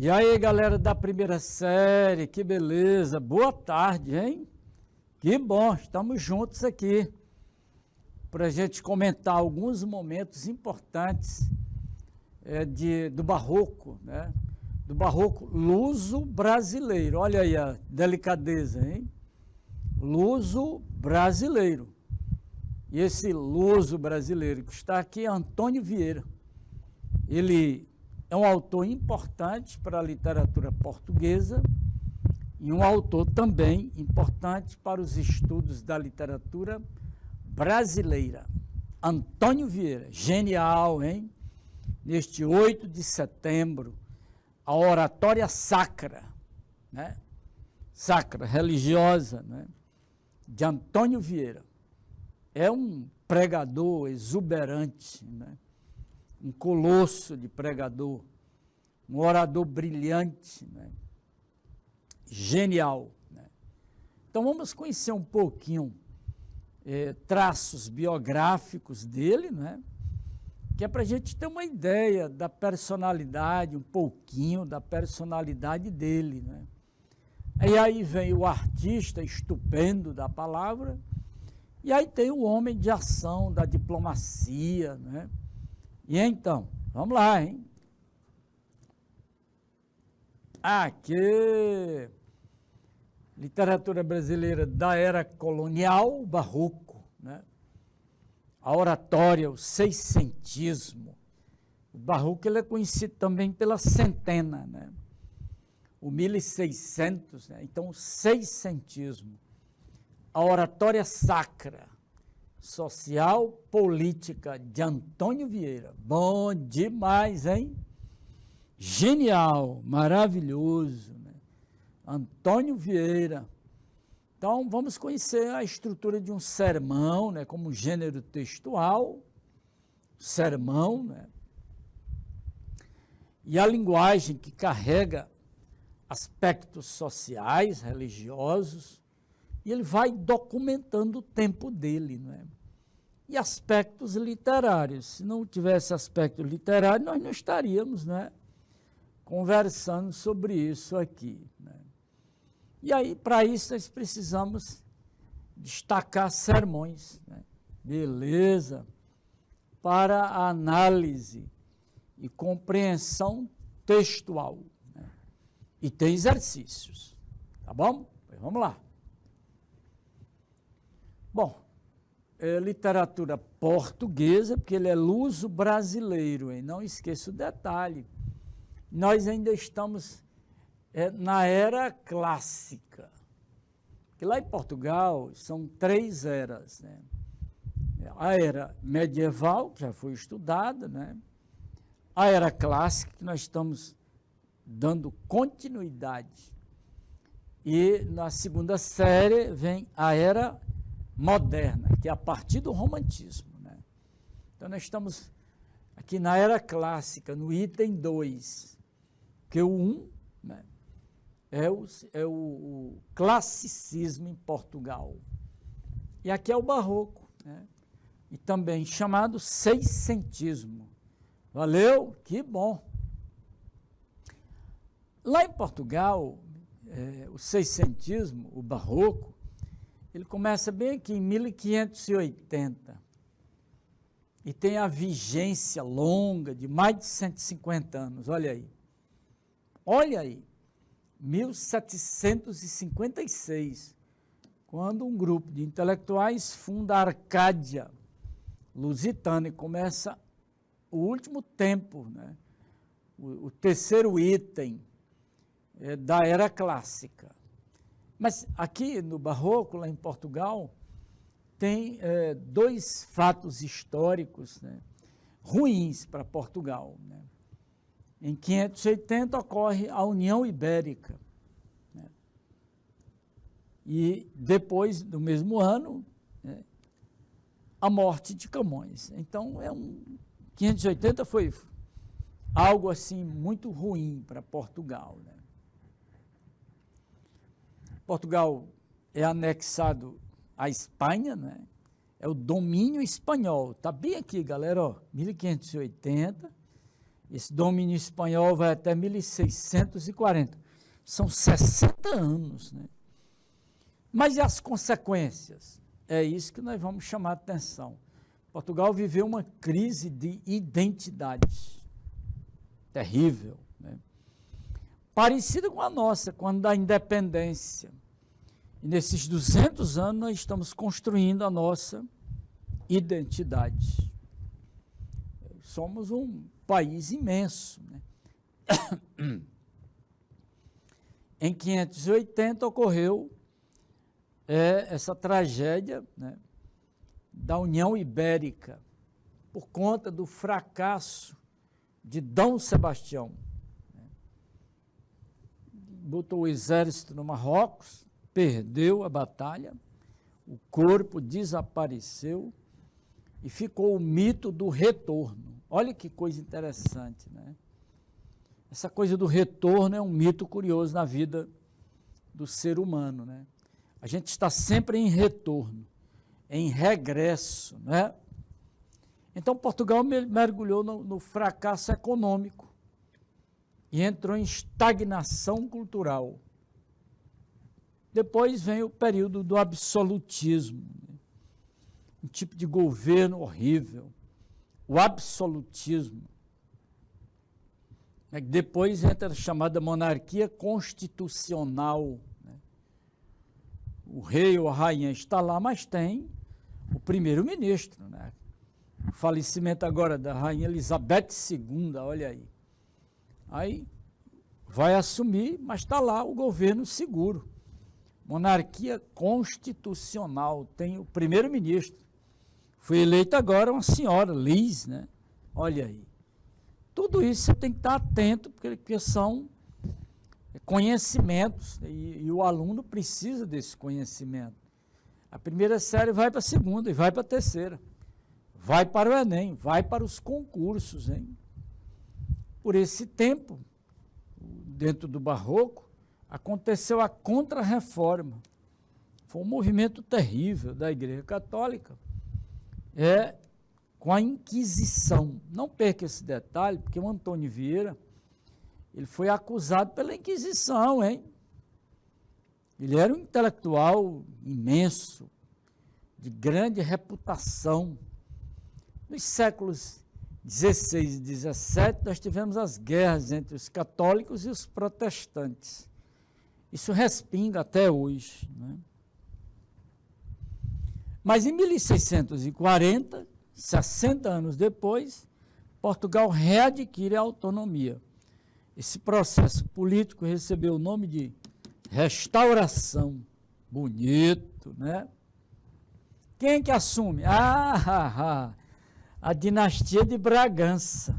E aí, galera da primeira série, que beleza, boa tarde, hein? Que bom, estamos juntos aqui para a gente comentar alguns momentos importantes do Barroco, né? Do Barroco luso-brasileiro. Olha aí a delicadeza, hein? Luso-brasileiro. E esse luso-brasileiro que está aqui é Antônio Vieira. Ele é um autor importante para a literatura portuguesa e um autor também importante para os estudos da literatura brasileira. Antônio Vieira, genial, hein? Neste 8 de setembro, a oratória sacra, né? Sacra, religiosa, né? De Antônio Vieira. É um pregador exuberante, né? Um colosso de pregador, um orador brilhante, né? Genial. Né? Então vamos conhecer um pouquinho traços biográficos dele, né? Que é para a gente ter uma ideia da personalidade, um pouquinho da personalidade dele. Né? E aí vem o artista estupendo da palavra, e aí tem o homem de ação, da diplomacia, né? E então, vamos lá, hein? Aqui, literatura brasileira da era colonial, o Barroco, né? A oratória, o seiscentismo. O Barroco ele é conhecido também pela centena, né? O 1600, né? Então o seiscentismo. A oratória sacra, social, política, de Antônio Vieira. Bom demais, hein? Genial, maravilhoso, né? Antônio Vieira. Então, vamos conhecer a estrutura de um sermão, né? Como gênero textual, sermão, né? E a linguagem que carrega aspectos sociais, religiosos, e ele vai documentando o tempo dele, né? E aspectos literários. Se não tivesse aspecto literário, nós não estaríamos, né, conversando sobre isso aqui. Né? E aí, para isso, nós precisamos destacar sermões. Né? Beleza? Para a análise e compreensão textual. Né? E tem exercícios. Tá bom? Pois vamos lá. Bom, literatura portuguesa, porque ele é luso-brasileiro, hein? Não esqueça o detalhe. Nós ainda estamos na era clássica. Porque lá em Portugal são 3 eras. Né? A era medieval, que já foi estudada, né? A era clássica, que nós estamos dando continuidade. E na segunda série vem a era moderna, que é a partir do romantismo. Né? Então, nós estamos aqui na era clássica, no item 2, que o 1, né, é o classicismo em Portugal. E aqui é o barroco, né? E também chamado seiscentismo. Valeu? Que bom! Lá em Portugal, o seiscentismo, o barroco, ele começa bem aqui em 1580 e tem a vigência longa de mais de 150 anos, olha aí. Olha aí, 1756, quando um grupo de intelectuais funda a Arcádia Lusitana e começa o último tempo, né? O terceiro item da era clássica. Mas aqui no Barroco, lá em Portugal, tem 2 fatos históricos, né, ruins para Portugal. Né? Em 580 ocorre a União Ibérica. Né? E depois, no mesmo ano, né, a morte de Camões. Então, 580 foi algo assim muito ruim para Portugal. Né? Portugal é anexado à Espanha, né? É o domínio espanhol. Está bem aqui, galera, ó, 1580, Esse domínio espanhol vai até 1640. São 60 anos, né? Mas e as consequências? É isso que nós vamos chamar a atenção. Portugal viveu uma crise de identidade terrível, né? Parecida com a nossa, quando da independência. E nesses 200 anos nós estamos construindo a nossa identidade. Somos um país imenso, né? Em 580 ocorreu essa tragédia, né, da União Ibérica, por conta do fracasso de Dom Sebastião. Botou o exército no Marrocos, perdeu a batalha, o corpo desapareceu e ficou o mito do retorno. Olha que coisa interessante, né? Essa coisa do retorno é um mito curioso na vida do ser humano, né? A gente está sempre em retorno, em regresso, né? Então, Portugal mergulhou no fracasso econômico e entrou em estagnação cultural. Depois vem o período do absolutismo, né? Um tipo de governo horrível, o absolutismo. Depois entra a chamada monarquia constitucional. O rei ou a rainha está lá, mas tem o primeiro-ministro, né? O falecimento agora da rainha Elizabeth II, olha aí. Aí vai assumir, mas está lá o governo seguro. Monarquia constitucional, tem o primeiro-ministro. Foi eleita agora uma senhora, Liz, né? Olha aí. Tudo isso você tem que estar atento, porque são conhecimentos, e o aluno precisa desse conhecimento. A primeira série vai para a segunda e vai para a terceira. Vai para o Enem, vai para os concursos, hein? Por esse tempo, dentro do Barroco, aconteceu a Contra-Reforma. Foi um movimento terrível da Igreja Católica, com a Inquisição. Não perca esse detalhe, porque o Antônio Vieira, ele foi acusado pela Inquisição, hein? Ele era um intelectual imenso, de grande reputação. Nos séculos XVI e XVII, nós tivemos as guerras entre os católicos e os protestantes. Isso respinga até hoje, né? Mas em 1640, 60 anos depois, Portugal readquire a autonomia. Esse processo político recebeu o nome de restauração. Bonito, né? Quem que assume? A dinastia de Bragança.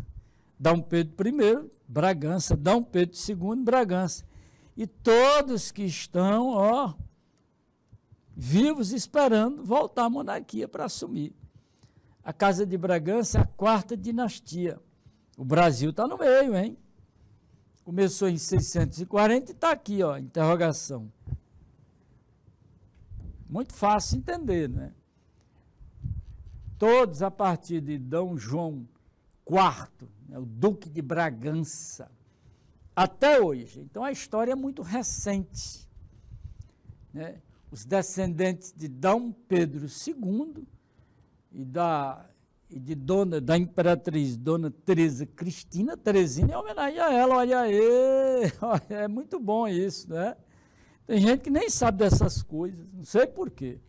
Dom Pedro I, Bragança. Dom Pedro II, Bragança. E todos que estão, vivos esperando voltar à monarquia para assumir. A Casa de Bragança é a quarta dinastia. O Brasil está no meio, hein? Começou em 640 e está aqui, interrogação. Muito fácil entender, né? Todos a partir de Dom João IV, o Duque de Bragança, até hoje. Então a história é muito recente, né? Os descendentes de Dom Pedro II e da imperatriz Dona Teresa Cristina, Teresinha, é homenagem a ela, olha aí, é muito bom isso, né? Tem gente que nem sabe dessas coisas, não sei por quê,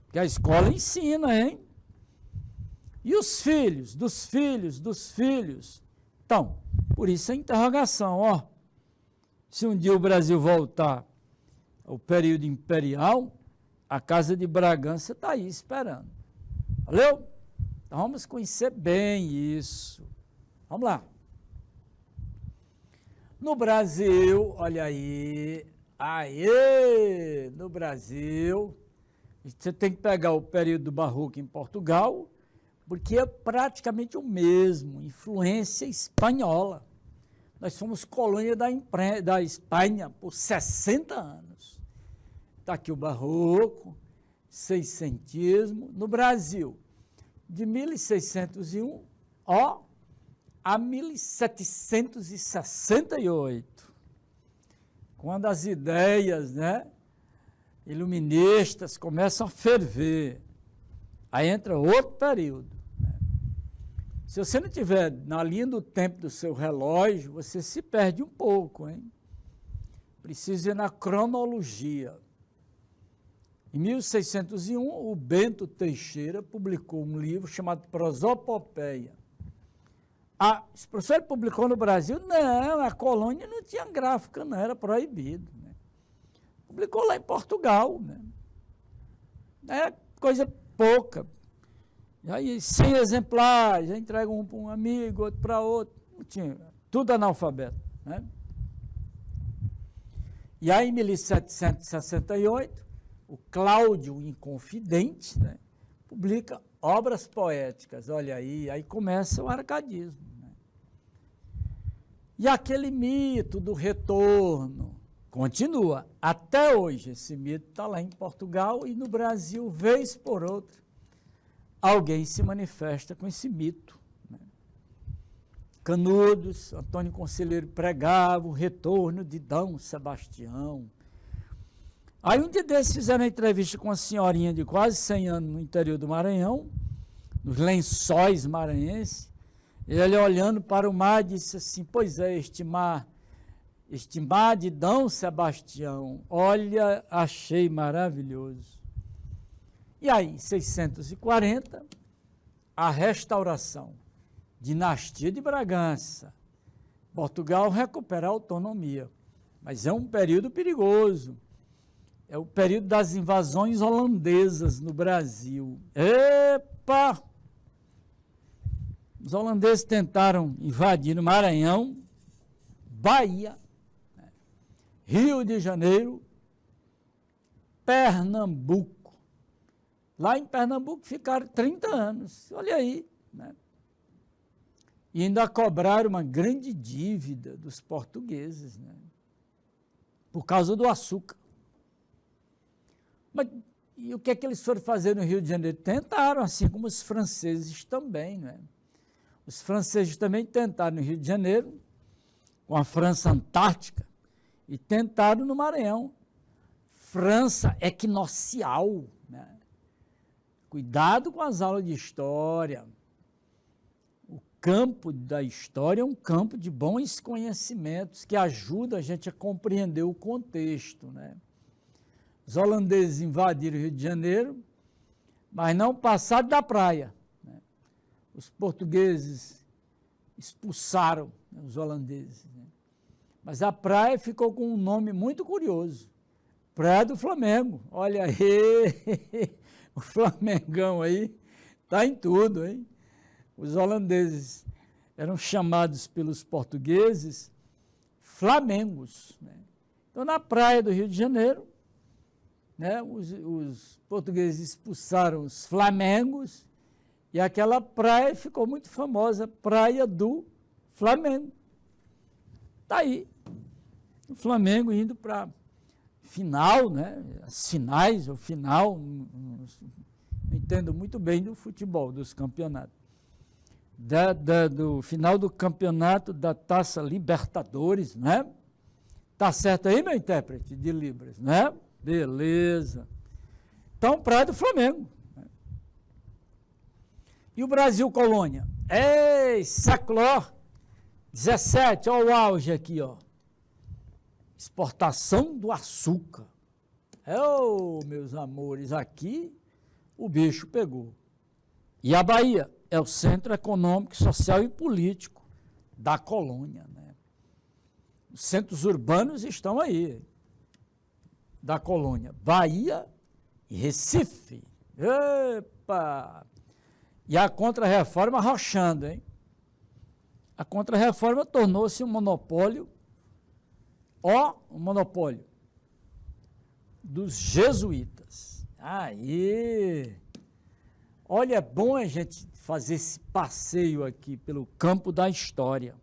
porque a escola ensina, hein? E os filhos, dos filhos, dos filhos? Então, por isso a interrogação, se um dia o Brasil voltar ao período imperial, a Casa de Bragança está aí esperando. Valeu? Então vamos conhecer bem isso. Vamos lá. No Brasil, olha aí, no Brasil, você tem que pegar o período do Barroco em Portugal, porque é praticamente o mesmo, influência espanhola. Nós fomos colônia da Espanha por 60 anos. Está aqui o Barroco, seiscentismo. No Brasil, de 1601, a 1768, quando as ideias, né, iluministas começam a ferver. Aí entra outro período. Né? Se você não tiver na linha do tempo do seu relógio, você se perde um pouco, hein? Precisa ir na cronologia. Em 1601, o Bento Teixeira publicou um livro chamado Prosopopeia. Esse professor publicou no Brasil? Não, a colônia não tinha gráfica, não, era proibido. Né? Publicou lá em Portugal. Né? É coisa pouca. E aí, 100 exemplares, já entrega um para um amigo, outro para outro. Não tinha, tudo analfabeto. Né? E aí, em 1768, o Cláudio Inconfidente, né, publica obras poéticas. Olha aí começa o arcadismo. Né? E aquele mito do retorno continua. Até hoje, esse mito está lá em Portugal e no Brasil, vez por outra, alguém se manifesta com esse mito. Né? Canudos, Antônio Conselheiro pregava o retorno de D. Sebastião. Aí um dia desses fizeram uma entrevista com uma senhorinha de quase 100 anos no interior do Maranhão, nos lençóis maranhenses. Ele olhando para o mar disse assim, pois é, este mar de D. Sebastião, olha, achei maravilhoso. E aí, em 640, a restauração, dinastia de Bragança, Portugal recupera a autonomia, mas é um período perigoso. É o período das invasões holandesas no Brasil. Epa! Os holandeses tentaram invadir no Maranhão, Bahia, Rio de Janeiro, Pernambuco. Lá em Pernambuco ficaram 30 anos, olha aí. Né? E ainda cobraram uma grande dívida dos portugueses, né? Por causa do açúcar. Mas e o que é que eles foram fazer no Rio de Janeiro? Tentaram, assim como os franceses também. Né? Os franceses também tentaram no Rio de Janeiro, com a França Antártica, e tentaram no Maranhão. França equinocial. Né? Cuidado com as aulas de história. O campo da história é um campo de bons conhecimentos que ajuda a gente a compreender o contexto. Né? Os holandeses invadiram o Rio de Janeiro, mas não passaram da praia. Né? Os portugueses expulsaram, né, os holandeses. Né? Mas a praia ficou com um nome muito curioso. Praia do Flamengo. Olha aí, o Flamengão aí está em tudo, hein? Os holandeses eram chamados pelos portugueses Flamengos. Né? Então, na praia do Rio de Janeiro, né, os portugueses expulsaram os flamengos e aquela praia ficou muito famosa, Praia do Flamengo. Está aí, o Flamengo indo para final, né, as finais, o final, não entendo muito bem do futebol, dos campeonatos. Do final do campeonato da Taça Libertadores, né? Tá certo aí, meu intérprete de Libras, né? Beleza. Então, Praia do Flamengo. E o Brasil Colônia? Ei, século XVII, olha o auge aqui, ó. Exportação do açúcar. Meus amores, aqui o bicho pegou. E a Bahia é o centro econômico, social e político da colônia. Né? Os centros urbanos estão aí. Da colônia, Bahia e Recife. Epa! E a Contra-Reforma arrochando, hein? A Contra-Reforma tornou-se um monopólio, um monopólio dos jesuítas. Aí! Olha, é bom a gente fazer esse passeio aqui pelo campo da história.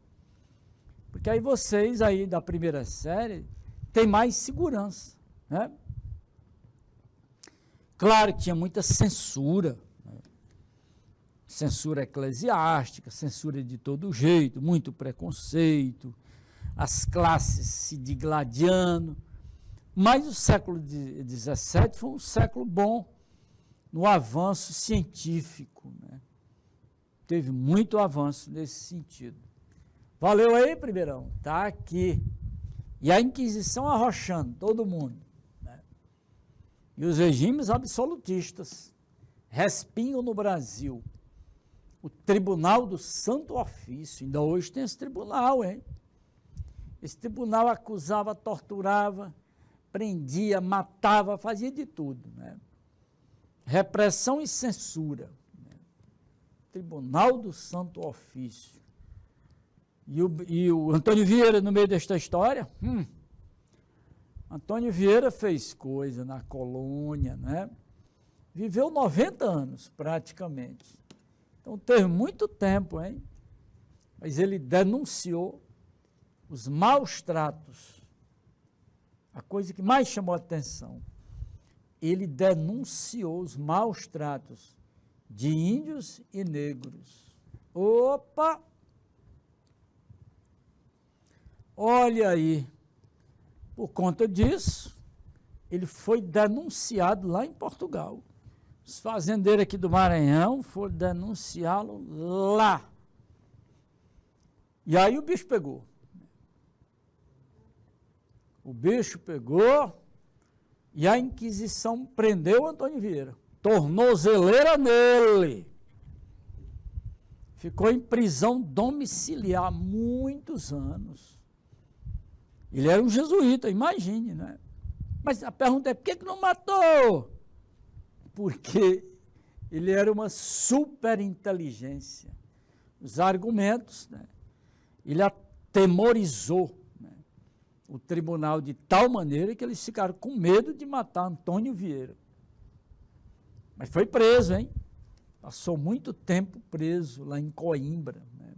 Porque aí vocês aí da primeira série têm mais segurança. Né? Claro que tinha muita censura, né? censura eclesiástica, censura de todo jeito, muito preconceito, as classes se digladiando. Mas o século XVII foi um século bom no avanço científico, né? Teve muito avanço nesse sentido. Valeu aí, primeirão? Tá aqui. E a Inquisição arrochando todo mundo, né? E os regimes absolutistas respingam no Brasil. O Tribunal do Santo Ofício, ainda hoje tem esse tribunal, hein? Esse tribunal acusava, torturava, prendia, matava, fazia de tudo, né? Repressão e censura, né? Tribunal do Santo Ofício. E o Antônio Vieira, no meio desta história, Antônio Vieira fez coisa na colônia, né? Viveu 90 anos, praticamente. Então, teve muito tempo, hein? Mas ele denunciou os maus tratos. A coisa que mais chamou a atenção, ele denunciou os maus tratos de índios e negros. Opa! Olha aí, por conta disso, ele foi denunciado lá em Portugal. Os fazendeiros aqui do Maranhão foram denunciá-lo lá. E aí o bicho pegou. O bicho pegou e a Inquisição prendeu o Antônio Vieira. Tornozeleira nele. Ficou em prisão domiciliar muitos anos. Ele era um jesuíta, imagine, né? Mas a pergunta é, por que não matou? Porque ele era uma superinteligência. Os argumentos, né? Ele atemorizou, né, o tribunal de tal maneira que eles ficaram com medo de matar Antônio Vieira. Mas foi preso, hein? Passou muito tempo preso lá em Coimbra, né?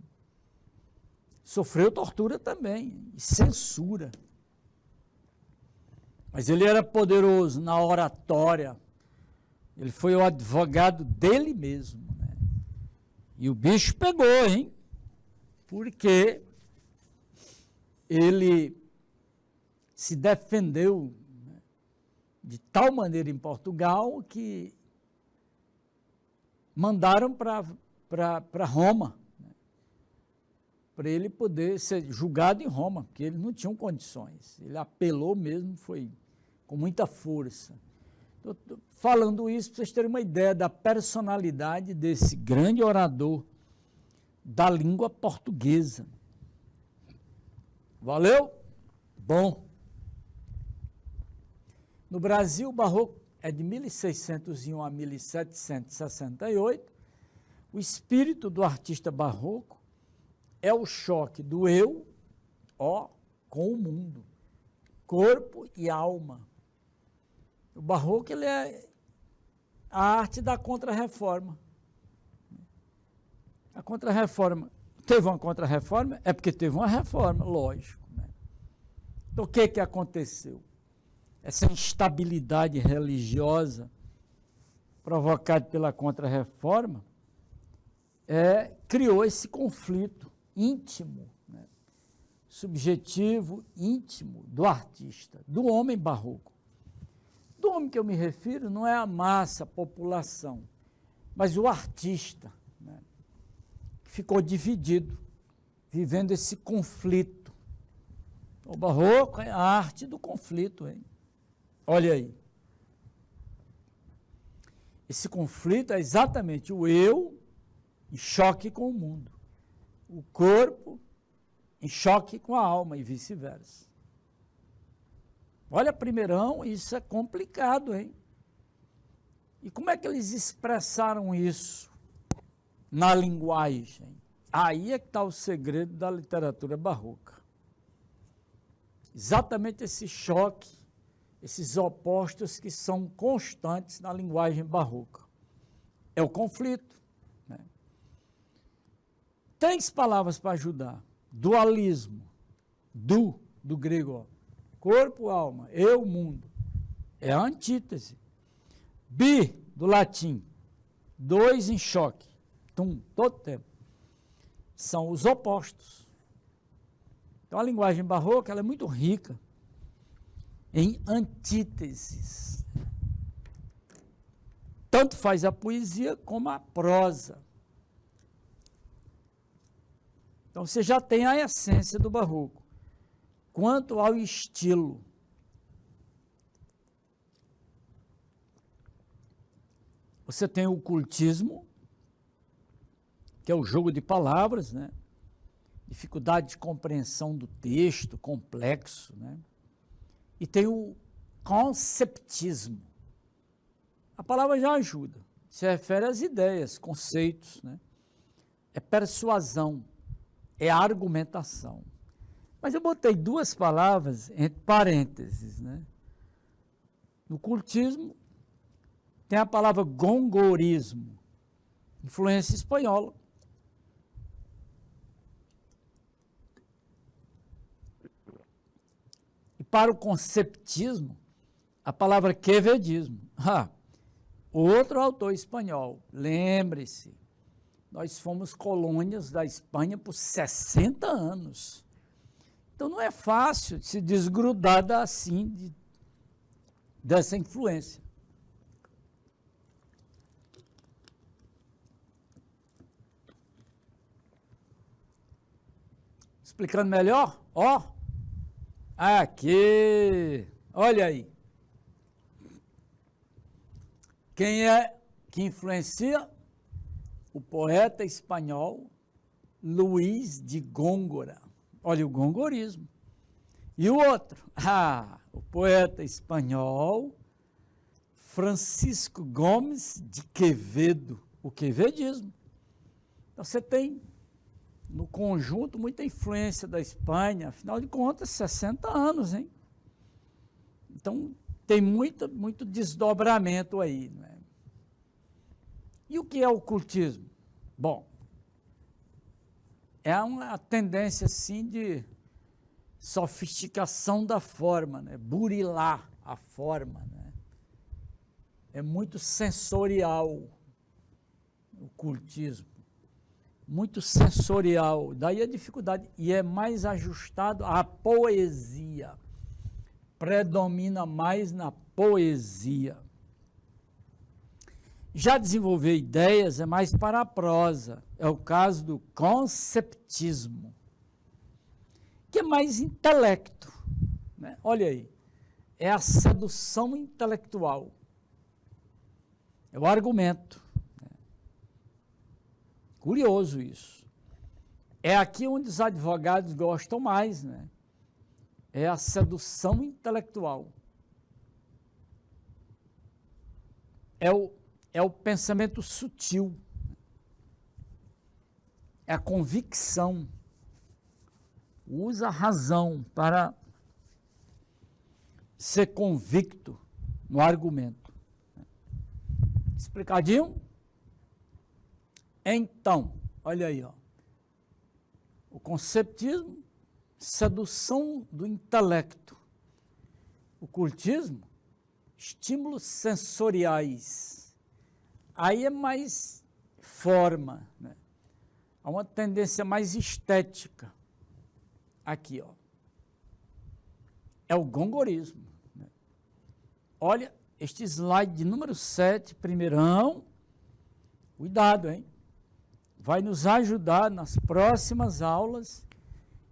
Sofreu tortura também, e censura. Mas ele era poderoso na oratória. Ele foi o advogado dele mesmo, né? E o bicho pegou, hein? Porque ele se defendeu, né, de tal maneira em Portugal que mandaram para Roma, né, para ele poder ser julgado em Roma, porque eles não tinham condições. Ele apelou mesmo, foi com muita força. Estou falando isso para vocês terem uma ideia da personalidade desse grande orador da língua portuguesa. Valeu? Bom. No Brasil, o barroco é de 1601 a 1768. O espírito do artista barroco é o choque do eu, com o mundo, corpo e alma. O barroco ele é a arte da contra-reforma. A contra-reforma, teve uma contra-reforma? É porque teve uma reforma, lógico, né? Então, o que aconteceu? Essa instabilidade religiosa provocada pela contra-reforma criou esse conflito íntimo, né? Subjetivo, íntimo do artista, do homem barroco. Do homem que eu me refiro não é a massa, a população, mas o artista, né? Ficou dividido, vivendo esse conflito. O barroco é a arte do conflito, hein? Olha aí. Esse conflito é exatamente o eu em choque com o mundo, o corpo em choque com a alma e vice-versa. Olha, primeirão, isso é complicado, hein? E como é que eles expressaram isso na linguagem? Aí é que está o segredo da literatura barroca. Exatamente esse choque, esses opostos que são constantes na linguagem barroca. É o conflito, né? 3 palavras para ajudar. Dualismo, do grego, ó. Corpo, alma, eu, mundo. É a antítese. Bi, do latim, 2 em choque. tum, todo tempo. São os opostos. Então, a linguagem barroca ela é muito rica em antíteses. Tanto faz a poesia como a prosa. Então, você já tem a essência do barroco. Quanto ao estilo, você tem o cultismo, que é o jogo de palavras, né? Dificuldade de compreensão do texto, complexo, né? E tem o conceptismo. A palavra já ajuda, se refere às ideias, conceitos, né? É persuasão, é argumentação. Mas eu botei duas palavras entre parênteses, né? No cultismo, tem a palavra gongorismo, influência espanhola. E para o conceptismo, a palavra quevedismo. Outro autor espanhol, lembre-se, nós fomos colônias da Espanha por 60 anos. Então não é fácil se desgrudar assim dessa influência. Explicando melhor? Ó, aqui, olha aí. Quem é que influencia? O poeta espanhol Luís de Góngora. Olha o gongorismo. E o outro? O poeta espanhol Francisco Gomes de Quevedo, o quevedismo. Então você tem, no conjunto, muita influência da Espanha, afinal de contas, 60 anos, hein? Então, tem muito desdobramento aí, né? E o que é o cultismo? Bom, é uma tendência, assim, de sofisticação da forma, né? Burilar a forma, né? É muito sensorial o cultismo, muito sensorial, daí a dificuldade, e é mais ajustado à poesia, predomina mais na poesia. Já desenvolver ideias é mais para a prosa, é o caso do conceptismo, que é mais intelecto, né? Olha aí, é a sedução intelectual, é o argumento. Curioso isso. É aqui onde os advogados gostam mais, né? É a sedução intelectual. É o pensamento sutil. É a convicção. Usa a razão para ser convicto no argumento. Explicadinho? Então, olha aí, ó. O conceptismo, sedução do intelecto. O cultismo, estímulos sensoriais. Aí é mais forma, né? Há uma tendência mais estética. Aqui, ó. É o gongorismo, né? Olha, este slide de número 7, primeirão. Cuidado, hein? Vai nos ajudar nas próximas aulas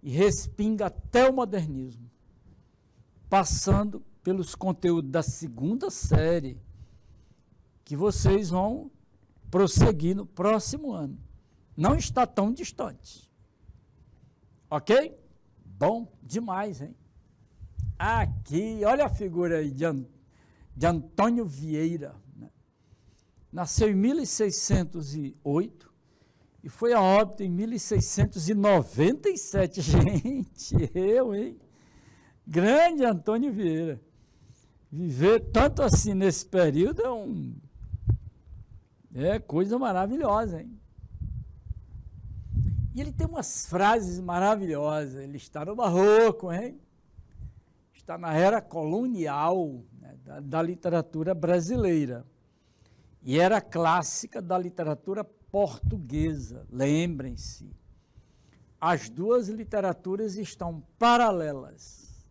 e respinga até o modernismo, passando pelos conteúdos da segunda série, que vocês vão prosseguir no próximo ano. Não está tão distante. Ok? Bom demais, hein? Aqui, olha a figura aí de Antônio Vieira, né? Nasceu em 1608 e foi a óbito em 1697. Gente, hein? Grande Antônio Vieira. Viver tanto assim nesse período é coisa maravilhosa, hein? E ele tem umas frases maravilhosas. Ele está no barroco, hein? Está na era colonial, né, da literatura brasileira. E era clássica da literatura portuguesa. Lembrem-se, as duas literaturas estão paralelas.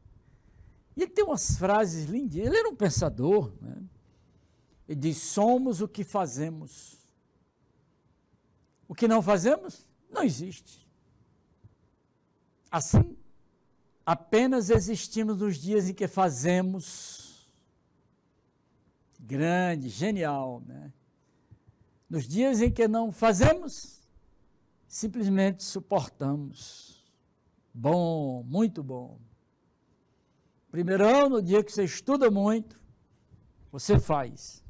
E ele tem umas frases lindas. Ele era um pensador, né? Ele diz: somos o que fazemos. O que não fazemos, não existe. Assim, apenas existimos nos dias em que fazemos. Grande, genial, né? Nos dias em que não fazemos, simplesmente suportamos. Bom, muito bom. Primeirão, no dia que você estuda muito, você faz.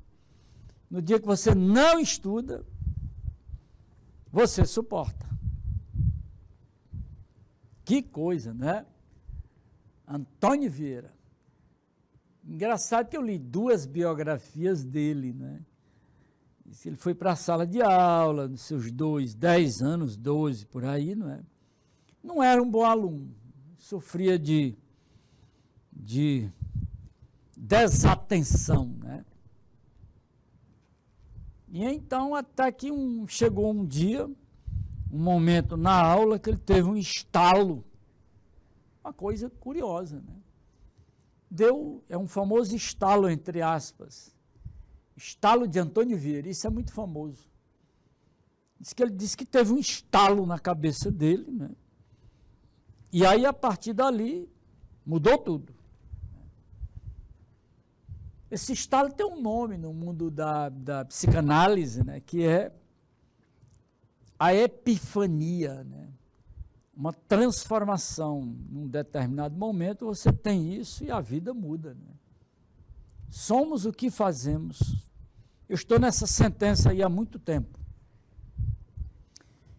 No dia que você não estuda, você suporta. Que coisa, né? Antônio Vieira. Engraçado que eu li duas biografias dele, né? Ele foi para a sala de aula, nos seus 10 anos, 12, por aí, não é? Não era um bom aluno, sofria de desatenção, né? E então, até que chegou um dia, um momento na aula, que ele teve um estalo, uma coisa curiosa, né? É um famoso estalo, entre aspas, estalo de Antônio Vieira, isso é muito famoso. Ele disse que teve um estalo na cabeça dele, né? E aí, a partir dali, mudou tudo. Esse estalo tem um nome no mundo da psicanálise, né? Que é a epifania, né? Uma transformação. Num determinado momento, você tem isso e a vida muda, né? Somos o que fazemos. Eu estou nessa sentença aí há muito tempo.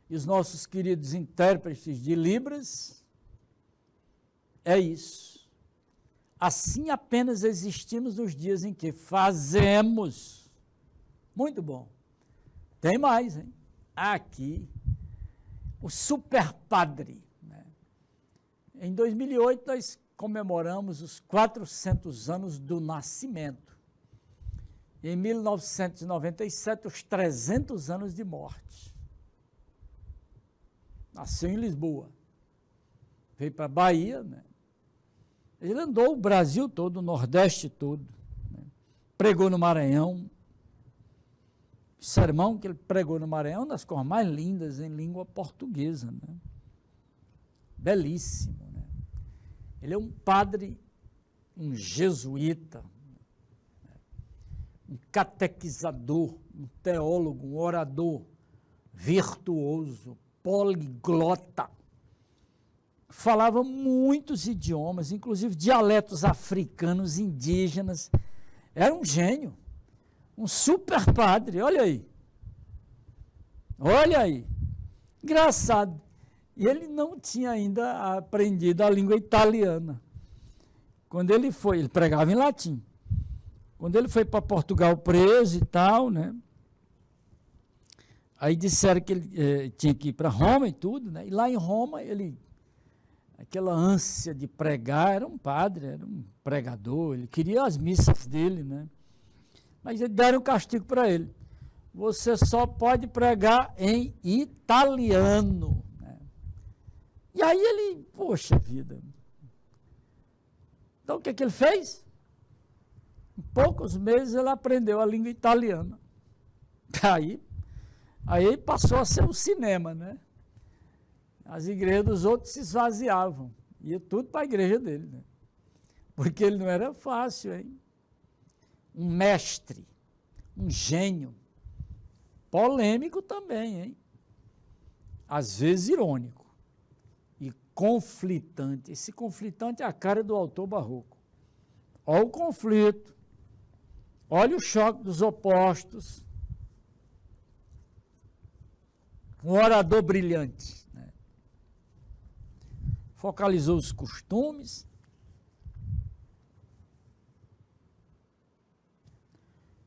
E os nossos queridos intérpretes de Libras, é isso. Assim apenas existimos nos dias em que fazemos. Muito bom. Tem mais, hein? Aqui, o super padre, né? Em 2008, nós comemoramos os 400 anos do nascimento. E em 1997, os 300 anos de morte. Nasceu em Lisboa. Veio para a Bahia, né? Ele andou o Brasil todo, o Nordeste todo, né? Pregou no Maranhão. O sermão que ele pregou no Maranhão é uma das coisas mais lindas em língua portuguesa, né? Belíssimo, né? Ele é um padre, um jesuíta, um catequizador, um teólogo, um orador virtuoso, poliglota. Falava muitos idiomas, inclusive dialetos africanos, indígenas. Era um gênio, um super padre, olha aí. Olha aí. Engraçado. E ele não tinha ainda aprendido a língua italiana. Quando ele foi, ele pregava em latim. Quando ele foi para Portugal preso e tal, né? Aí disseram que ele tinha que ir para Roma e tudo, né? E lá em Roma, aquela ânsia de pregar, era um padre, era um pregador, ele queria as missas dele, né? Mas eles deram um castigo para ele. Você só pode pregar em italiano, né? E aí ele, poxa vida. Então o que ele fez? Em poucos meses ele aprendeu a língua italiana. Aí passou a ser um cinema, né? As igrejas dos outros se esvaziavam. Ia tudo para a igreja dele, né? Porque ele não era fácil, hein? Um mestre, um gênio, polêmico também, hein? Às vezes irônico e conflitante. Esse conflitante é a cara do autor barroco. Olha o conflito, olha o choque dos opostos. Um orador brilhante, né? Focalizou os costumes,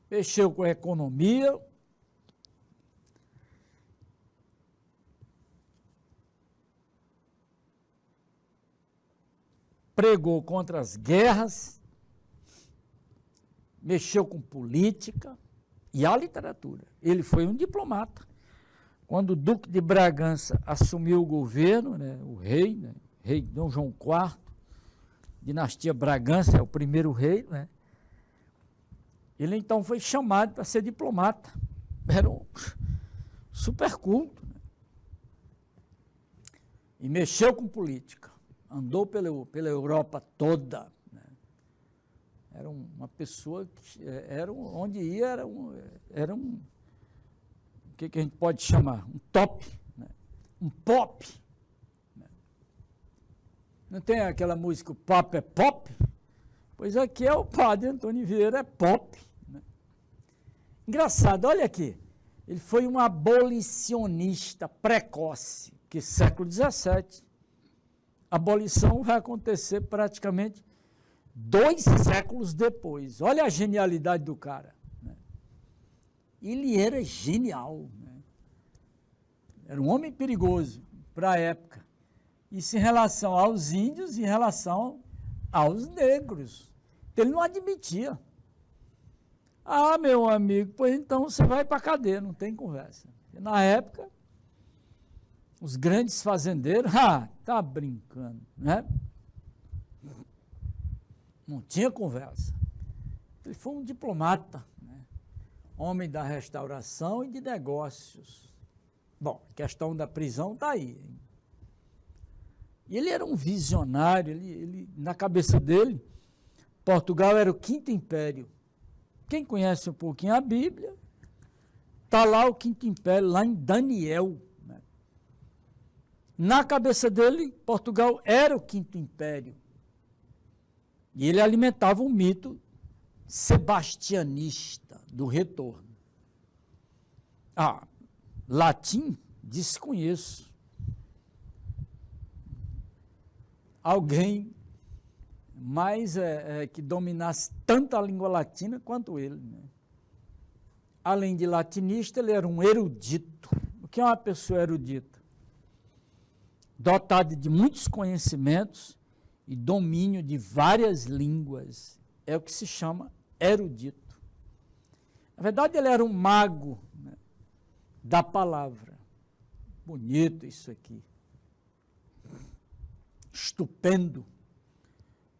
mexeu com a economia, pregou contra as guerras, mexeu com política e a literatura. Ele foi um diplomata. quando o Duque de Bragança assumiu o governo, né, o rei, né, rei Dom João IV, dinastia Bragança, é o primeiro rei, né, ele então foi chamado para ser diplomata. Era um super culto. Né, e mexeu com política. Andou pela Europa toda. Né, era uma pessoa que onde ia era um o que a gente pode chamar? Um top, né? Um pop. Né? Não tem aquela música, o pop é pop? Pois aqui é o padre Antônio Vieira, é pop. Né? Engraçado, olha aqui, ele foi um abolicionista precoce, que século XVII, a abolição vai acontecer praticamente 2 séculos depois. Olha a genialidade do cara. Ele era genial, né? Era um homem perigoso para a época. Isso em relação aos índios e em relação aos negros. Ele não admitia. Ah, meu amigo, pois então você vai para a cadeia, não tem conversa. E na época, os grandes fazendeiros, tá brincando, né? Não tinha conversa. Ele foi um diplomata, homem da restauração e de negócios. Bom, a questão da prisão está aí. Hein? E ele era um visionário, ele, na cabeça dele, Portugal era o 5º império. Quem conhece um pouquinho a Bíblia, está lá o 5º império, lá em Daniel. Né? Na cabeça dele, Portugal era o 5º império. E ele alimentava um mito sebastianista do retorno. Latim, desconheço. Alguém mais que dominasse tanto a língua latina quanto ele. Né? Além de latinista, ele era um erudito. O que é uma pessoa erudita? Dotada de muitos conhecimentos e domínio de várias línguas. É o que se chama erudito. Na verdade, ele era um mago, né, da palavra. Bonito isso aqui. Estupendo.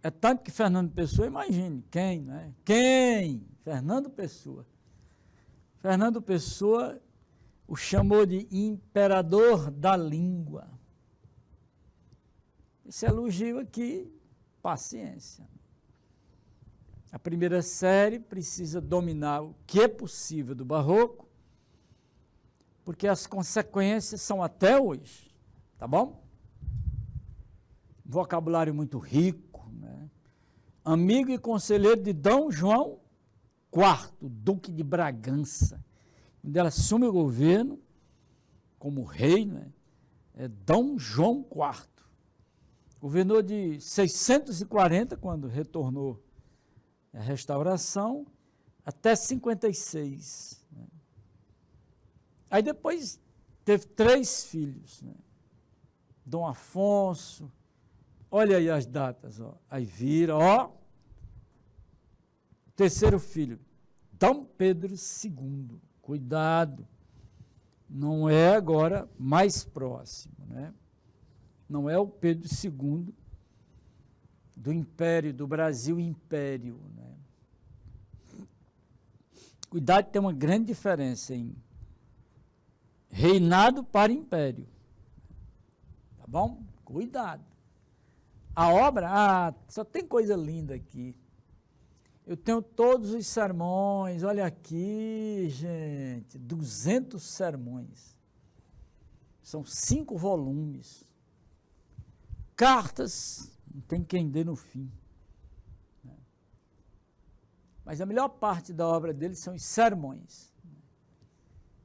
É tanto que Fernando Pessoa, imagine, quem, né? Quem? Fernando Pessoa. Fernando Pessoa o chamou de imperador da língua. Esse elogio aqui, paciência. A primeira série precisa dominar o que é possível do barroco, porque as consequências são até hoje, tá bom? Vocabulário muito rico, né? Amigo e conselheiro de Dom João IV, Duque de Bragança. Quando ela assume o governo, como rei, né? É Dom João IV. Governou de 640, quando retornou a restauração, até 56. Né? Aí depois teve 3 filhos. Né? Dom Afonso, olha aí as datas, ó. Aí vira, ó. Terceiro filho, Dom Pedro II. Cuidado, não é agora mais próximo, né? Não é o Pedro II do Império, do Brasil Império. Né? Cuidado, tem uma grande diferença em reinado para império. Tá bom? Cuidado. A obra, só tem coisa linda aqui. Eu tenho todos os sermões, olha aqui, gente, 200 sermões. São 5 volumes. Cartas, não tem quem dê no fim. Mas a melhor parte da obra dele são os sermões.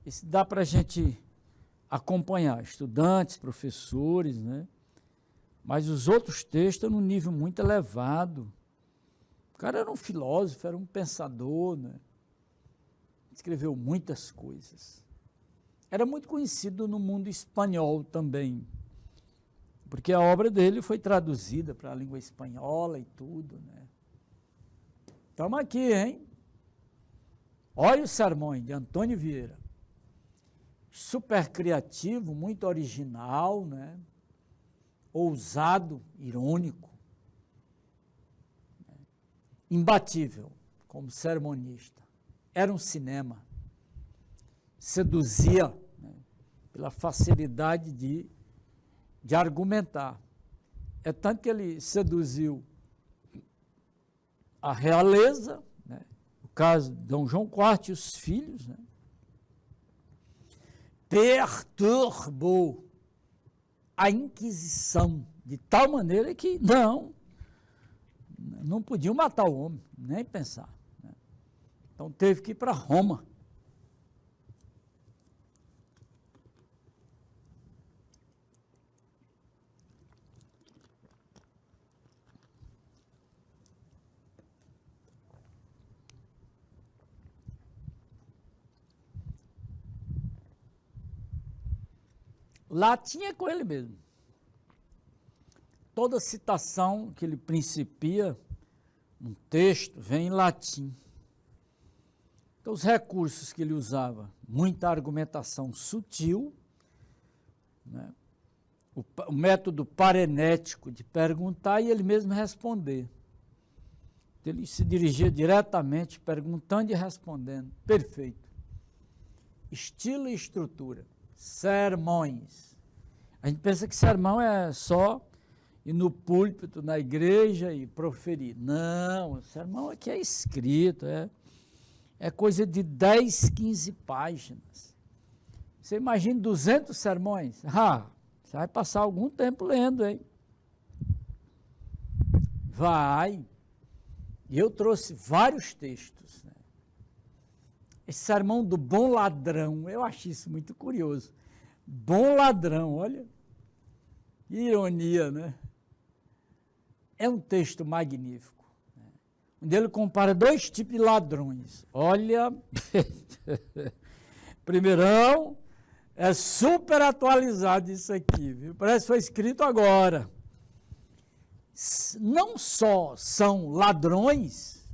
Isso dá para a gente acompanhar, estudantes, professores, né? Mas os outros textos estão num nível muito elevado. O cara era um filósofo, era um pensador, né? Escreveu muitas coisas. Era muito conhecido no mundo espanhol também, porque a obra dele foi traduzida para a língua espanhola e tudo, né? Estamos aqui, hein? Olha os sermões de Antônio Vieira. super criativo, muito original, né? Ousado, irônico, né? Imbatível como ceremonista. Era um cinema. Seduzia, né? Pela facilidade de argumentar. É tanto que ele seduziu a realeza, né? No caso de Dom João IV e os filhos, né? Perturbou a Inquisição de tal maneira que não podiam matar o homem, nem pensar, né? Então teve que ir para Roma. Lá tinha com ele mesmo. Toda citação que ele principia num texto vem em latim. Então, os recursos que ele usava, muita argumentação sutil, né? O método parenético de perguntar e ele mesmo responder. Ele se dirigia diretamente, perguntando e respondendo. Perfeito. Estilo e estrutura. Sermões. A gente pensa que sermão é só ir no púlpito, na igreja e proferir. Não, sermão aqui é escrito, é coisa de 10, 15 páginas. Você imagina 200 sermões? Você vai passar algum tempo lendo, hein? Vai. E eu trouxe vários textos, né? Esse sermão do bom ladrão, eu acho isso muito curioso. Bom ladrão, olha, que ironia, né? É um texto magnífico, né? Onde ele compara dois tipos de ladrões. Olha, primeirão, é super atualizado isso aqui, viu? Parece que foi escrito agora. Não só são ladrões,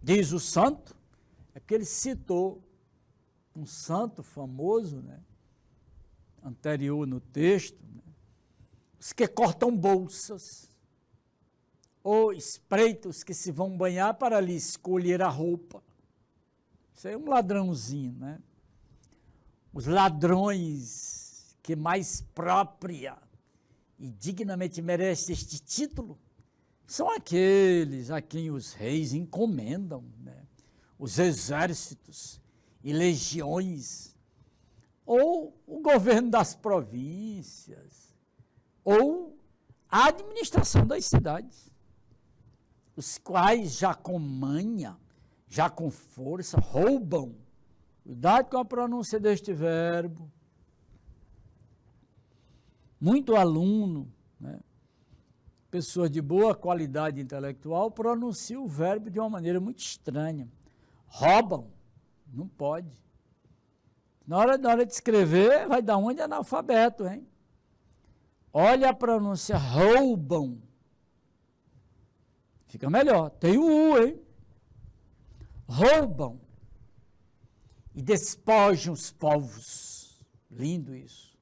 diz o santo, é que ele citou um santo famoso, né, anterior no texto, né, os que cortam bolsas, ou espreitam os que se vão banhar para lhe escolher a roupa. Isso aí é um ladrãozinho, né? Os ladrões que mais própria e dignamente merece este título são aqueles a quem os reis encomendam, né? Os exércitos e legiões, ou o governo das províncias, ou a administração das cidades, os quais já com manha, já com força, roubam. Cuidado com a pronúncia deste verbo. Muito aluno, né, pessoa de boa qualidade intelectual, pronuncia o verbo de uma maneira muito estranha. Roubam, não pode. Na hora de escrever, vai dar onde analfabeto, hein? Olha a pronúncia, roubam. Fica melhor, tem o U, hein? Roubam e despojam os povos. Lindo isso.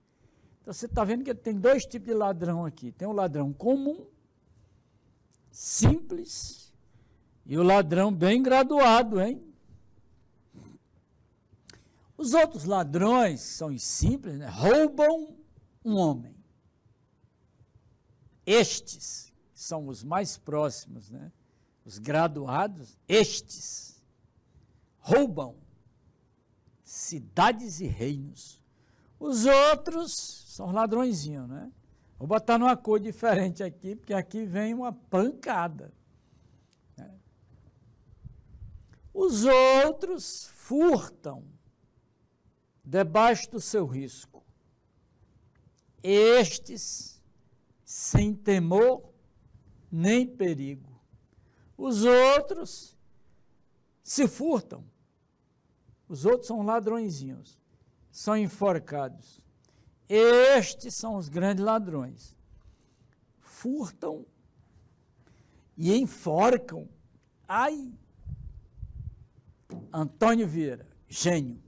Então, você está vendo que tem dois tipos de ladrão aqui. Tem o ladrão comum, simples, e o ladrão bem graduado, hein? Os outros ladrões, são os simples, né, roubam um homem. Estes são os mais próximos, né? Os graduados, estes roubam cidades e reinos. Os outros são ladrõezinhos, né? Vou botar numa cor diferente aqui, porque aqui vem uma pancada, né? Os outros furtam debaixo do seu risco. Estes, sem temor nem perigo. Os outros se furtam. Os outros são ladrõezinhos, são enforcados. Estes são os grandes ladrões. Furtam e enforcam. Ai! Antônio Vieira, gênio.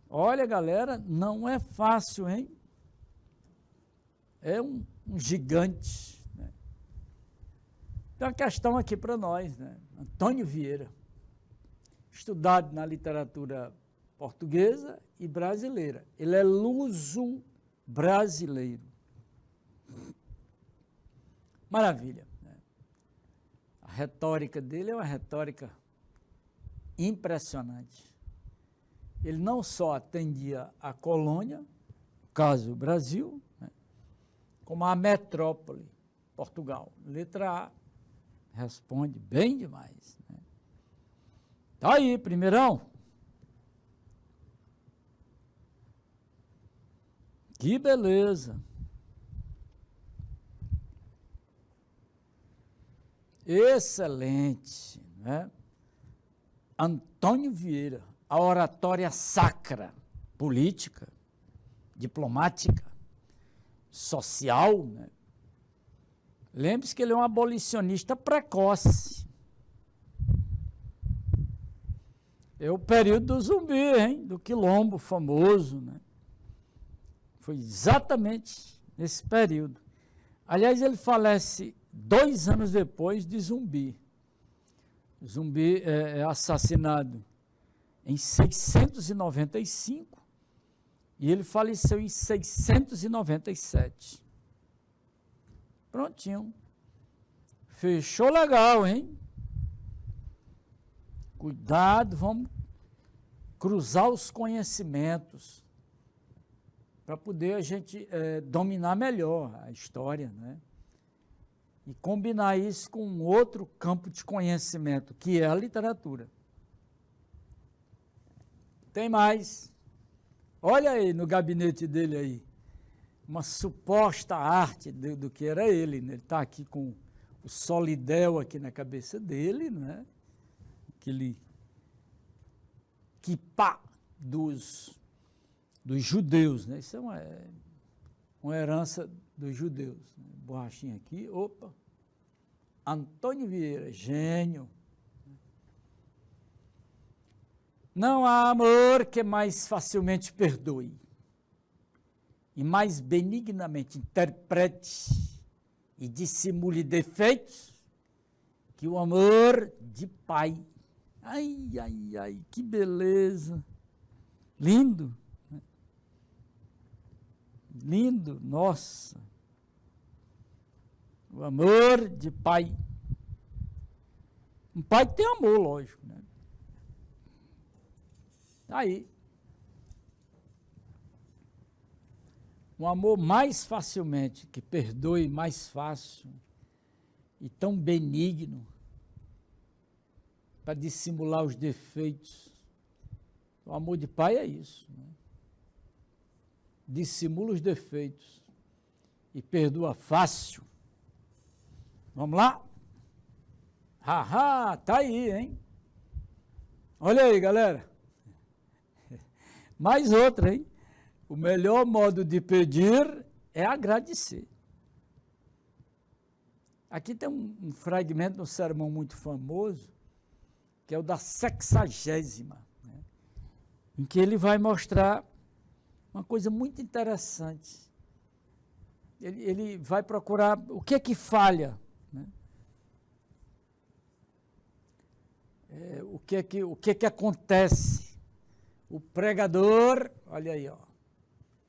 Olha, galera, não é fácil, hein? É um gigante. Né? Tem uma questão aqui para nós, né? Antônio Vieira, estudado na literatura portuguesa e brasileira. Ele é luso-brasileiro. Maravilha. Né? A retórica dele é uma retórica impressionante. Ele não só atendia a colônia, no caso o Brasil, né, como a metrópole, Portugal. Letra A, responde bem demais. Né? Tá aí, primeirão. Que beleza. Excelente, né? Antônio Vieira, a oratória sacra, política, diplomática, social, né? Lembre-se que ele é um abolicionista precoce. É o período do Zumbi, hein? Do Quilombo famoso, né? Foi exatamente nesse período. Aliás, ele falece 2 anos depois de Zumbi. Zumbi é assassinado em 695 e ele faleceu em 697. Prontinho. Fechou legal, hein? Cuidado, vamos cruzar os conhecimentos para poder a gente dominar melhor a história, né? E combinar isso com um outro campo de conhecimento, que é a literatura. Tem mais. Olha aí no gabinete dele aí, uma suposta arte do que era ele. Né? Ele está aqui com o solidel aqui na cabeça dele, né? Aquele quipá dos judeus. Né? Isso é uma herança dos judeus. Né? Borrachinha aqui, opa. Antônio Vieira, gênio. Não há amor que mais facilmente perdoe e mais benignamente interprete e dissimule defeitos que o amor de pai. Ai, ai, ai, que beleza. Lindo. Lindo, nossa. O amor de pai. Um pai tem amor, lógico, né? Aí. Um amor mais facilmente, que perdoe mais fácil e tão benigno para dissimular os defeitos. O amor de pai é isso, né? Dissimula os defeitos e perdoa fácil. Vamos lá? Haha, tá aí, hein? Olha aí, galera. Mais outra, hein? O melhor modo de pedir é agradecer. Aqui tem um fragmento no sermão muito famoso, que é o da 60ª, né? Em que ele vai mostrar uma coisa muito interessante. Ele vai procurar o que é que falha, né? O que é que acontece? O pregador, olha aí, ó,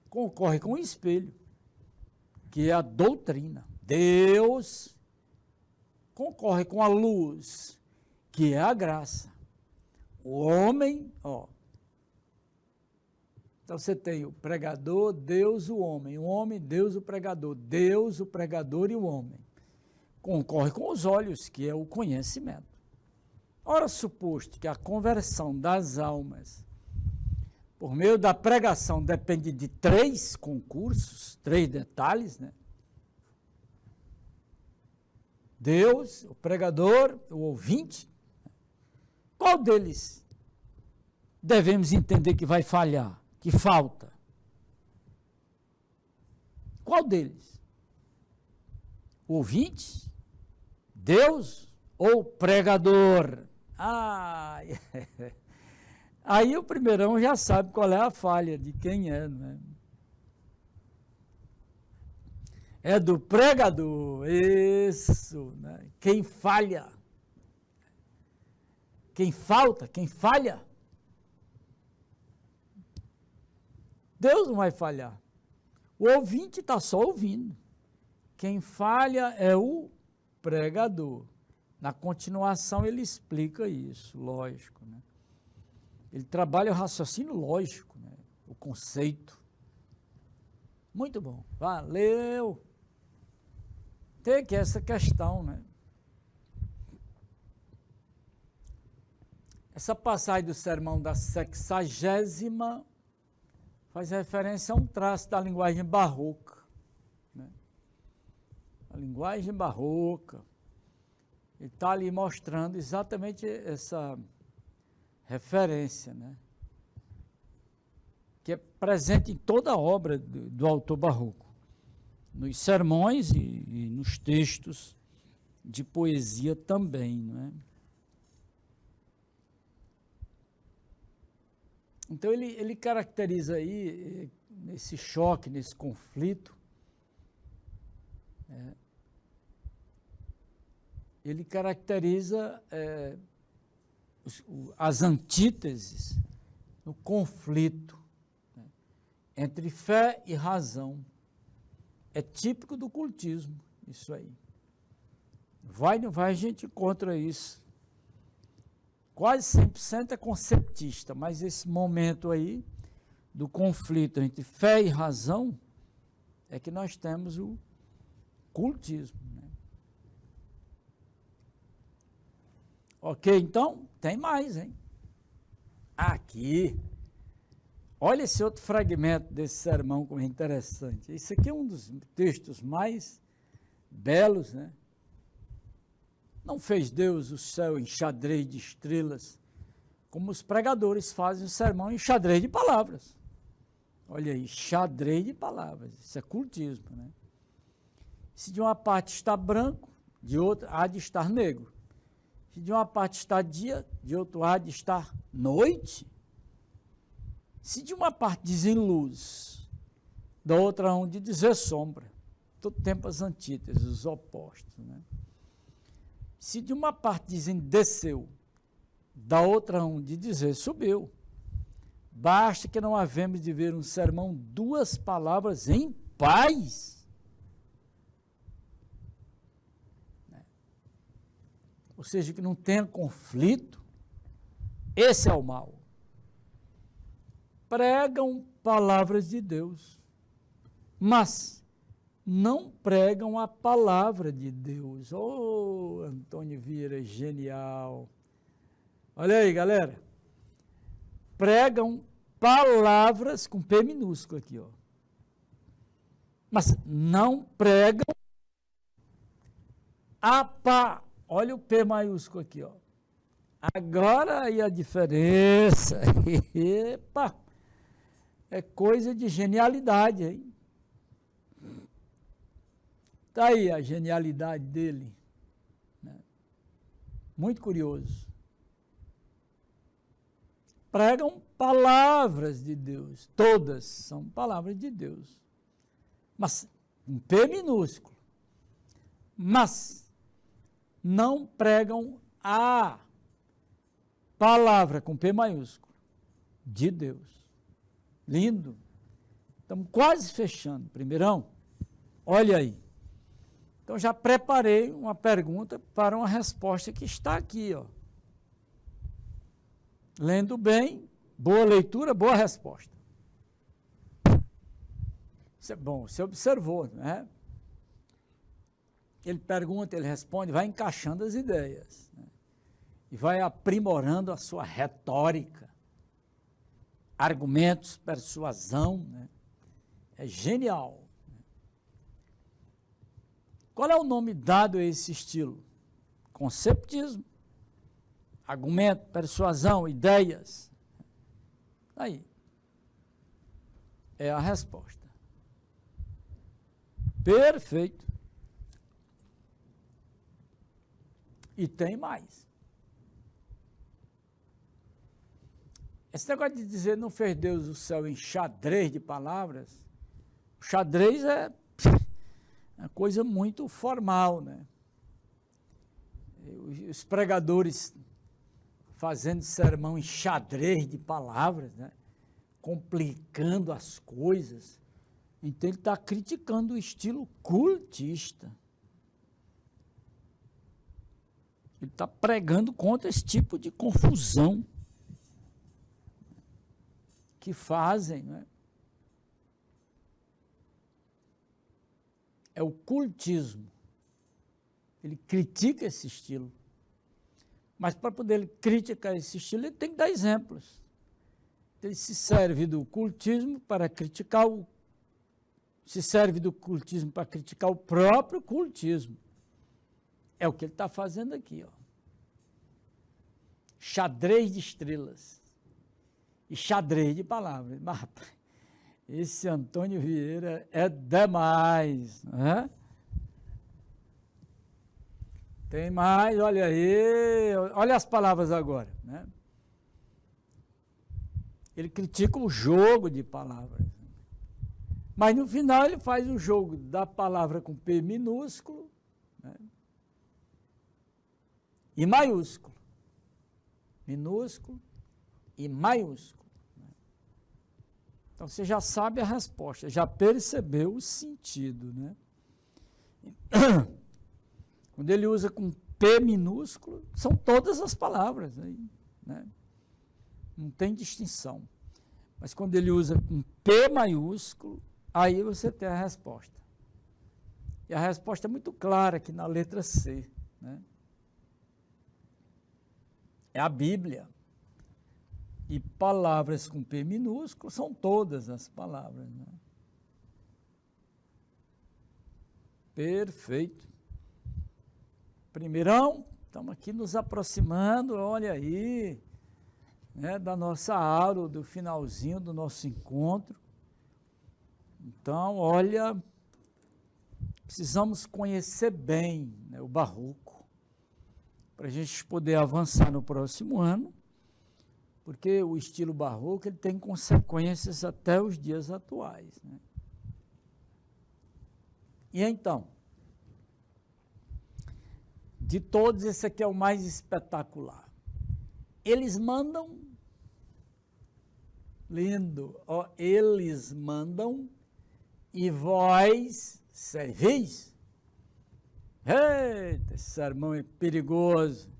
concorre com o espelho, que é a doutrina. Deus concorre com a luz, que é a graça. O homem, ó. Então você tem o pregador, Deus, o homem, Deus, o pregador e o homem. Concorre com os olhos, que é o conhecimento. Ora, suposto que a conversão das almas por meio da pregação depende de 3 concursos, 3 detalhes, né? Deus, o pregador, o ouvinte. Qual deles devemos entender que vai falhar, que falta? Qual deles? O ouvinte? Deus ou o pregador? Aí o primeirão já sabe qual é a falha, de quem é, né? É do pregador, isso, né? Quem falha, quem falta, quem falha, Deus não vai falhar. O ouvinte está só ouvindo. Quem falha é o pregador. Na continuação ele explica isso, lógico, né? Ele trabalha o raciocínio lógico, né? O conceito. Muito bom, valeu. Tem que essa questão, né? Essa passagem do sermão da 60ª faz referência a um traço da linguagem barroca, né? A linguagem barroca. Ele está ali mostrando exatamente essa referência, né? Que é presente em toda a obra do autor barroco, nos sermões e nos textos de poesia também, não é? Então ele caracteriza aí, nesse choque, nesse conflito, ele caracteriza as antíteses no conflito, né, entre fé e razão. É típico do cultismo, isso aí. Vai, não vai, a gente encontra isso. Quase 100% é conceptista, mas esse momento aí do conflito entre fé e razão é que nós temos o cultismo, né? Ok, então, tem mais, hein? Aqui, olha esse outro fragmento desse sermão, como é interessante. Isso aqui é um dos textos mais belos, né? Não fez Deus o céu em xadrez de estrelas, como os pregadores fazem o sermão em xadrez de palavras. Olha aí, xadrez de palavras, isso é cultismo, né? Se de uma parte está branco, de outra há de estar negro. Se de uma parte está dia, de outro há de estar noite. Se de uma parte dizem luz, da outra há de dizer sombra. Todo tempo as antíteses, os opostos, né? Se de uma parte dizem desceu, da outra há de dizer subiu. Basta que não havemos de ver um sermão, duas palavras em paz. Ou seja, que não tenha conflito, esse é o mal. Pregam palavras de Deus, mas não pregam a palavra de Deus. Oh, Antônio Vieira, genial. Olha aí, galera. Pregam palavras com P minúsculo aqui, ó. Mas não pregam olha o P maiúsculo aqui, ó. Agora aí a diferença. Epa! É coisa de genialidade, hein? Está aí a genialidade dele, né? Muito curioso. Pregam palavras de Deus, todas são palavras de Deus, mas um P minúsculo, mas não pregam a palavra com P maiúsculo de Deus. Lindo. Estamos quase fechando, primeirão. Olha aí. Então, já preparei uma pergunta para uma resposta que está aqui, ó. Lendo bem, boa leitura, boa resposta. Isso é bom, você observou, né? Ele pergunta, ele responde, vai encaixando as ideias, né? E vai aprimorando a sua retórica, argumentos, persuasão, né? É genial. Qual é o nome dado a esse estilo? Conceptismo, argumento, persuasão, ideias. Aí, é a resposta. Perfeito. E tem mais. Esse negócio de dizer não fez Deus o céu em xadrez de palavras, o xadrez é uma coisa muito formal, né? Os pregadores fazendo sermão em xadrez de palavras, né? Complicando as coisas. Então ele está criticando o estilo cultista. Ele está pregando contra esse tipo de confusão que fazem, né? É o cultismo. Ele critica esse estilo. Mas para poder criticar esse estilo, ele tem que dar exemplos. Ele se serve do cultismo para criticar se serve do cultismo para criticar o próprio cultismo. É o que ele está fazendo aqui, ó. Xadrez de estrelas e xadrez de palavras. Mas, esse Antônio Vieira é demais, né? Tem mais, olha aí, olha as palavras agora, né? Ele critica o jogo de palavras. Mas no final ele faz o jogo da palavra com P minúsculo, né? E maiúsculo. Minúsculo e maiúsculo. Né? Então você já sabe a resposta, já percebeu o sentido, né? Quando ele usa com P minúsculo, são todas as palavras aí, né? Não tem distinção. Mas quando ele usa com P maiúsculo, aí você tem a resposta. E a resposta é muito clara aqui na letra C, né? É a Bíblia. E palavras com P minúsculo são todas as palavras, né? Perfeito. Primeirão, estamos aqui nos aproximando, olha aí, né, da nossa aula, do finalzinho do nosso encontro. Então, olha, precisamos conhecer bem, né, o barroco, para a gente poder avançar no próximo ano, porque o estilo barroco ele tem consequências até os dias atuais, né? E então, de todos, esse aqui é o mais espetacular. Eles mandam, lindo, ó, eles mandam e vós servis. Eita, esse sermão é perigoso.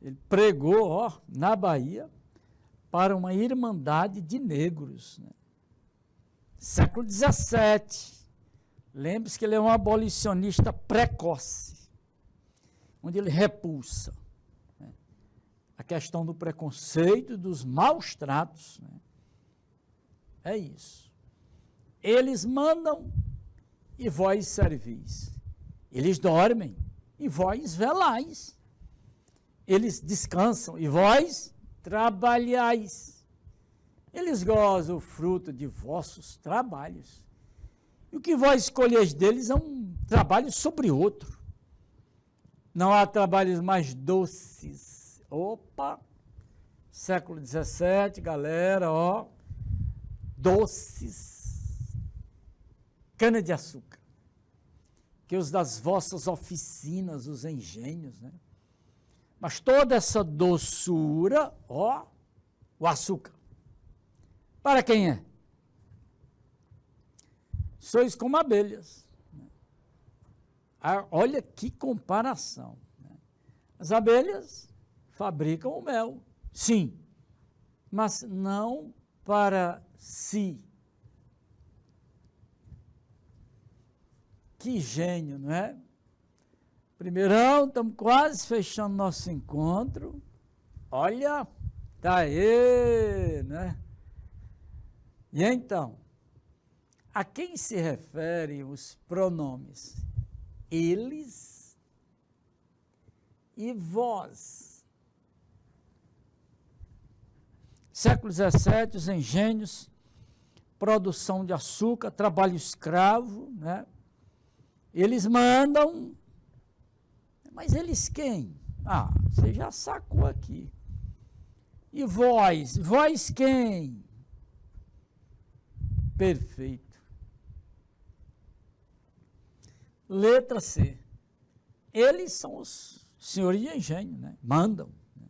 Ele pregou, ó, na Bahia, para uma irmandade de negros, né? Século XVII. Lembre-se que ele é um abolicionista precoce, onde ele repulsa, né, a questão do preconceito, dos maus tratos, né? É isso. Eles mandam e vós servis. Eles dormem e vós velais. Eles descansam e vós trabalhais. Eles gozam o fruto de vossos trabalhos. E o que vós escolheis deles é um trabalho sobre outro. Não há trabalhos mais doces. Opa! Século XVII, galera, ó. Doces. Cana-de-açúcar. Que os das vossas oficinas, os engenhos, né? Mas toda essa doçura, ó, o açúcar. Para quem é? Sois como abelhas. Olha que comparação. As abelhas fabricam o mel, sim, mas não para si. Que gênio, não é? Primeirão, estamos quase fechando nosso encontro. Olha, tá aí, né? E então, a quem se referem os pronomes eles e vós? Século XVII, os engenhos, produção de açúcar, trabalho escravo, né? Eles mandam, mas eles quem? Ah, você já sacou aqui. E vós? Vós quem? Perfeito. Letra C. Eles são os senhores de engenho, né? Mandam. Né?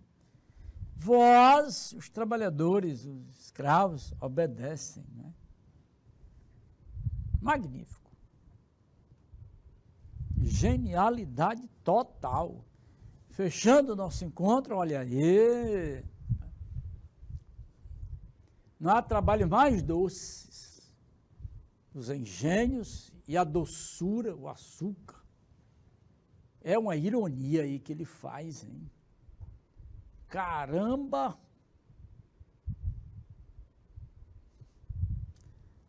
Vós, os trabalhadores, os escravos, obedecem. Né? Magnífico. Genialidade total. Fechando o nosso encontro, olha aí. Não há trabalho mais doces. Os engenhos e a doçura, o açúcar. É uma ironia aí que ele faz, hein? Caramba!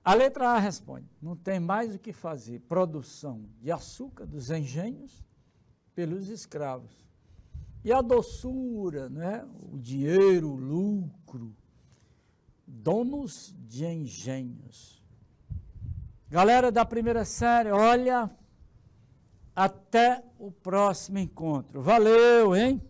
A letra A responde, não tem mais o que fazer. Produção de açúcar dos engenhos pelos escravos. E a doçura, né? O dinheiro, o lucro. Donos de engenhos. Galera da primeira série, olha, até o próximo encontro. Valeu, hein?